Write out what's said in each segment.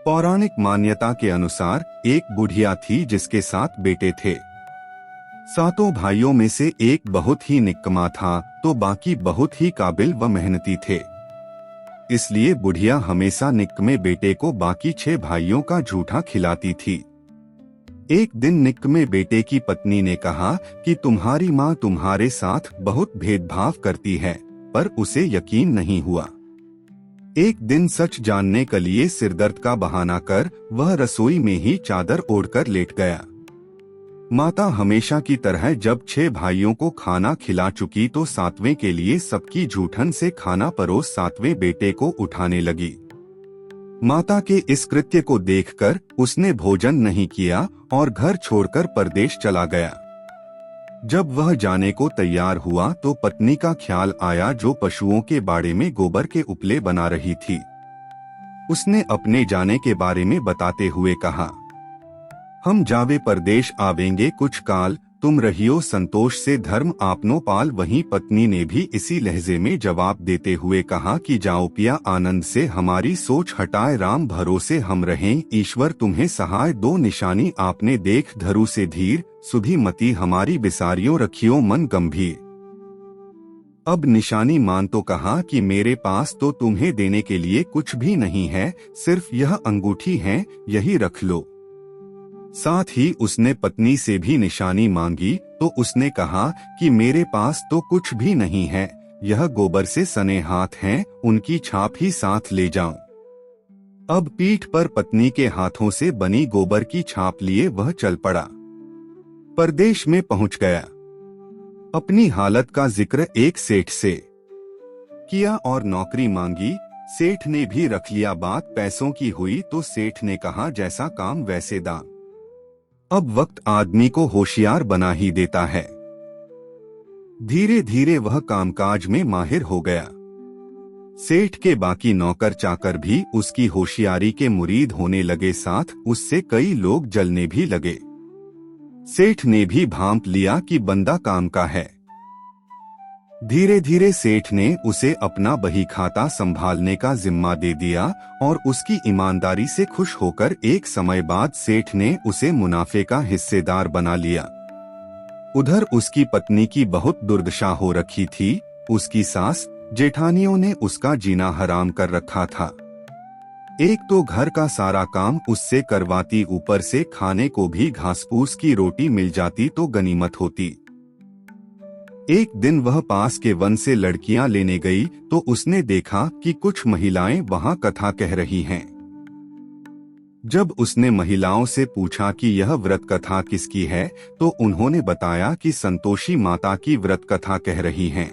पौराणिक मान्यता के अनुसार एक बुढ़िया थी जिसके 7 बेटे थे। सातों भाइयों में से एक बहुत ही निकम्मा था तो बाकी बहुत ही काबिल व मेहनती थे। इसलिए बुढ़िया हमेशा निकम्मे बेटे को बाकी 6 भाइयों का झूठा खिलाती थी। एक दिन निकम्मे बेटे की पत्नी ने कहा कि तुम्हारी माँ तुम्हारे साथ बहुत भेदभाव करती है, पर उसे यकीन नहीं हुआ। एक दिन सच जानने के लिए सिरदर्द का बहाना कर वह रसोई में ही चादर ओढ़कर लेट गया। माता हमेशा की तरह जब 6 भाइयों को खाना खिला चुकी तो 7वें के लिए सबकी जूठन से खाना परोस 7वें बेटे को उठाने लगी। माता के इस कृत्य को देखकर उसने भोजन नहीं किया और घर छोड़कर परदेश चला गया। जब वह जाने को तैयार हुआ तो पत्नी का ख्याल आया जो पशुओं के बाड़े में गोबर के उपले बना रही थी। उसने अपने जाने के बारे में बताते हुए कहा, हम जावे परदेश आवेंगे कुछ काल, तुम रहियो संतोष से धर्म आपनो पाल। वहीं पत्नी ने भी इसी लहजे में जवाब देते हुए कहा कि जाओ पिया आनंद से हमारी सोच हटाए, राम भरोसे हम रहें, ईश्वर तुम्हें सहाय। 2 निशानी आपने देख धरु से धीर, सुधी मती हमारी बिसारियों रखियो मन गंभीर। अब निशानी मान तो कहा कि मेरे पास तो तुम्हें देने के लिए कुछ भी नहीं है, सिर्फ यह अंगूठी है, यही रख लो। साथ ही उसने पत्नी से भी निशानी मांगी तो उसने कहा कि मेरे पास तो कुछ भी नहीं है, यह गोबर से सने हाथ हैं, उनकी छाप ही साथ ले जाऊं। अब पीठ पर पत्नी के हाथों से बनी गोबर की छाप लिए वह चल पड़ा। परदेश में पहुंच गया। अपनी हालत का जिक्र एक सेठ से किया और नौकरी मांगी। सेठ ने भी रख लिया बात पैसों की हुई तो सेठ ने कहा जैसा काम वैसे दाम। अब वक्त आदमी को होशियार बना ही देता है। धीरे धीरे वह कामकाज में माहिर हो गया। सेठ के बाकी नौकर चाकर भी उसकी होशियारी के मुरीद होने लगे, साथ उससे कई लोग जलने भी लगे। सेठ ने भी भांप लिया कि बंदा काम का है। धीरे धीरे सेठ ने उसे अपना बही खाता संभालने का जिम्मा दे दिया और उसकी ईमानदारी से खुश होकर एक समय बाद सेठ ने उसे मुनाफे का हिस्सेदार बना लिया। उधर उसकी पत्नी की बहुत दुर्दशा हो रखी थी। उसकी सास जेठानियों ने उसका जीना हराम कर रखा था। एक तो घर का सारा काम उससे करवाती, ऊपर से खाने को भी घास-फूस की रोटी मिल जाती तो गनीमत होती। एक दिन वह पास के वन से लड़कियां लेने गई तो उसने देखा कि कुछ महिलाएं वहां कथा कह रही हैं। जब उसने महिलाओं से पूछा कि यह व्रत कथा किसकी है तो उन्होंने बताया कि संतोषी माता की व्रत कथा कह रही हैं।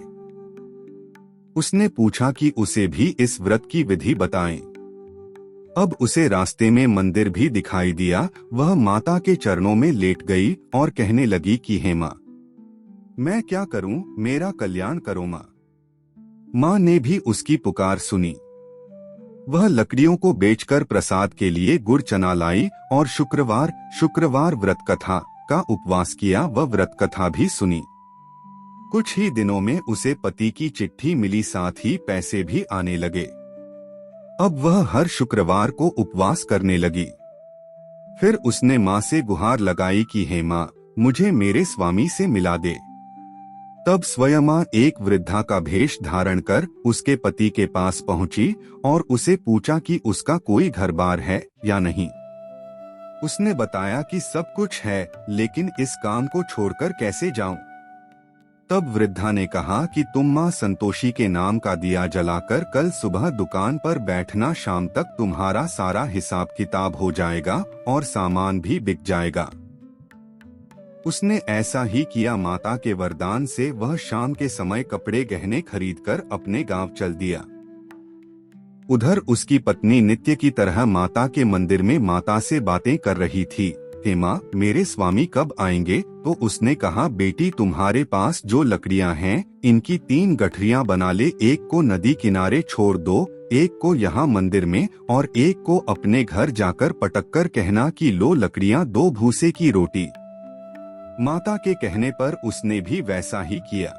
उसने पूछा कि उसे भी इस व्रत की विधि बताएं। अब उसे रास्ते में मंदिर भी दिखाई दिया। वह माता के चरणों में लेट गई और कहने लगी कि हे माँ, मैं क्या करूं, मेरा कल्याण करो माँ। माँ ने भी उसकी पुकार सुनी। वह लकड़ियों को बेचकर प्रसाद के लिए गुड़ चना लाई और शुक्रवार व्रत कथा का उपवास किया। वह व्रत कथा भी सुनी। कुछ ही दिनों में उसे पति की चिट्ठी मिली, साथ ही पैसे भी आने लगे। अब वह हर शुक्रवार को उपवास करने लगी। फिर उसने माँ से गुहार लगाई कि हे माँ, मुझे मेरे स्वामी से मिला दे। तब स्वयं माँ एक वृद्धा का भेष धारण कर उसके पति के पास पहुंची और उसे पूछा कि उसका कोई घर बार है या नहीं। उसने बताया कि सब कुछ है, लेकिन इस काम को छोड़कर कैसे जाऊं। तब वृद्धा ने कहा कि तुम माँ संतोषी के नाम का दिया जलाकर कल सुबह दुकान पर बैठना, शाम तक तुम्हारा सारा हिसाब किताब हो जाएगा और सामान भी बिक जाएगा। उसने ऐसा ही किया। माता के वरदान से वह शाम के समय कपड़े गहने खरीदकर अपने गांव चल दिया। उधर उसकी पत्नी नित्य की तरह माता के मंदिर में माता से बातें कर रही थी। हे माँ, मेरे स्वामी कब आएंगे? तो उसने कहा, बेटी तुम्हारे पास जो लकड़ियाँ हैं इनकी 3 गठरियाँ बना ले, एक को नदी किनारे छोड़ दो, एक को यहाँ मंदिर में और एक को अपने घर जाकर पटक कर कहना कि लो लकड़ियाँ, 2 भूसे की रोटी। माता के कहने पर उसने भी वैसा ही किया।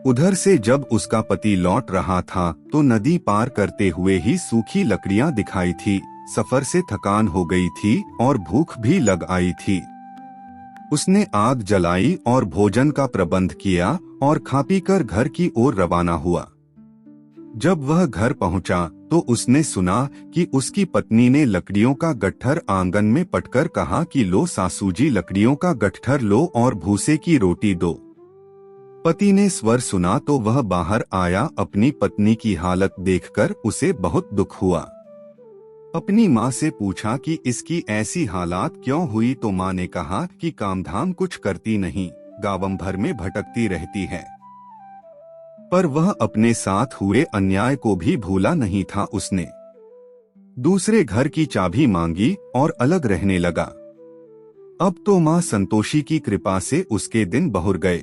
उधर से जब उसका पति लौट रहा था तो नदी पार करते हुए ही सूखी लकड़ियां दिखाई थी। सफर से थकान हो गई थी और भूख भी लग आई थी। उसने आग जलाई और भोजन का प्रबंध किया और खा पी कर घर की ओर रवाना हुआ। जब वह घर पहुंचा तो उसने सुना कि उसकी पत्नी ने लकड़ियों का गट्ठर आंगन में पटकर कहा कि लो सासूजी, लकड़ियों का गट्ठर लो और भूसे की रोटी दो। पति ने स्वर सुना तो वह बाहर आया। अपनी पत्नी की हालत देखकर उसे बहुत दुख हुआ। अपनी माँ से पूछा कि इसकी ऐसी हालात क्यों हुई तो माँ ने कहा कि कामधाम कुछ करती नहीं, गांव भर में भटकती रहती है। पर वह अपने साथ हुए अन्याय को भी भूला नहीं था। उसने दूसरे घर की चाबी मांगी और अलग रहने लगा। अब तो माँ संतोषी की कृपा से उसके दिन बहुर गए।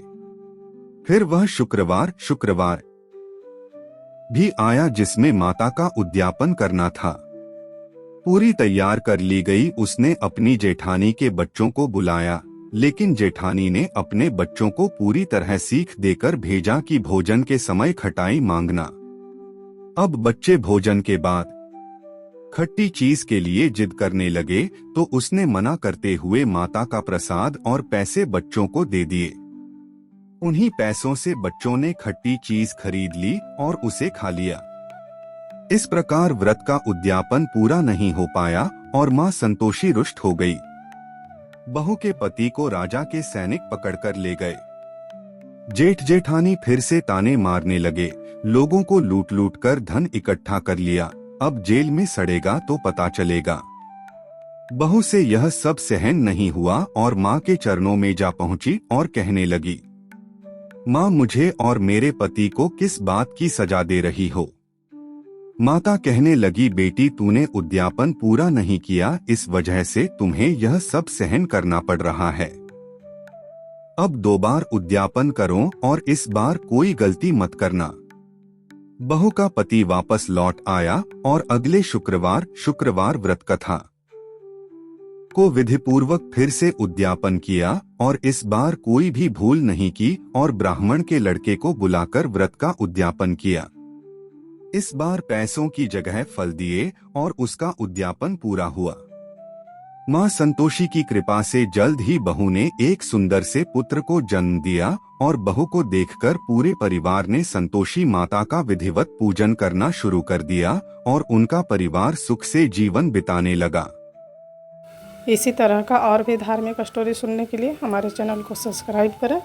फिर वह शुक्रवार भी आया जिसमें माता का उद्यापन करना था। पूरी तैयार कर ली गई। उसने अपनी जेठानी के बच्चों को बुलाया, लेकिन जेठानी ने अपने बच्चों को पूरी तरह सीख देकर भेजा कि भोजन के समय खटाई मांगना। अब बच्चे भोजन के बाद खट्टी चीज के लिए जिद करने लगे तो उसने मना करते हुए माता का प्रसाद और पैसे बच्चों को दे दिए। उन्हीं पैसों से बच्चों ने खट्टी चीज खरीद ली और उसे खा लिया। इस प्रकार व्रत का उद्यापन पूरा नहीं हो पाया और मां संतोषी रुष्ट हो गई। बहू के पति को राजा के सैनिक पकड़कर ले गए। जेठ जेठानी फिर से ताने मारने लगे। लोगों को लूट लूट कर धन इकट्ठा कर लिया, अब जेल में सड़ेगा तो पता चलेगा। बहू से यह सब सहन नहीं हुआ और माँ के चरणों में जा पहुंची और कहने लगी, माँ, मुझे और मेरे पति को किस बात की सजा दे रही हो? माता कहने लगी, बेटी, तूने उद्यापन पूरा नहीं किया, इस वजह से तुम्हें यह सब सहन करना पड़ रहा है। अब 2 बार उद्यापन करो और इस बार कोई गलती मत करना। बहू का पति वापस लौट आया और अगले शुक्रवार व्रत कथा को विधिपूर्वक फिर से उद्यापन किया और इस बार कोई भी भूल नहीं की और ब्राह्मण के लड़के को बुलाकर व्रत का उद्यापन किया। इस बार पैसों की जगह फल दिए और उसका उद्यापन पूरा हुआ। मां संतोषी की कृपा से जल्द ही बहू ने एक सुंदर से पुत्र को जन्म दिया और बहू को देखकर पूरे परिवार ने संतोषी माता का विधिवत पूजन करना शुरू कर दिया और उनका परिवार सुख से जीवन बिताने लगा। इसी तरह का और भी धार्मिक स्टोरी सुनने के लिए हमारे चैनल को सब्सक्राइब करें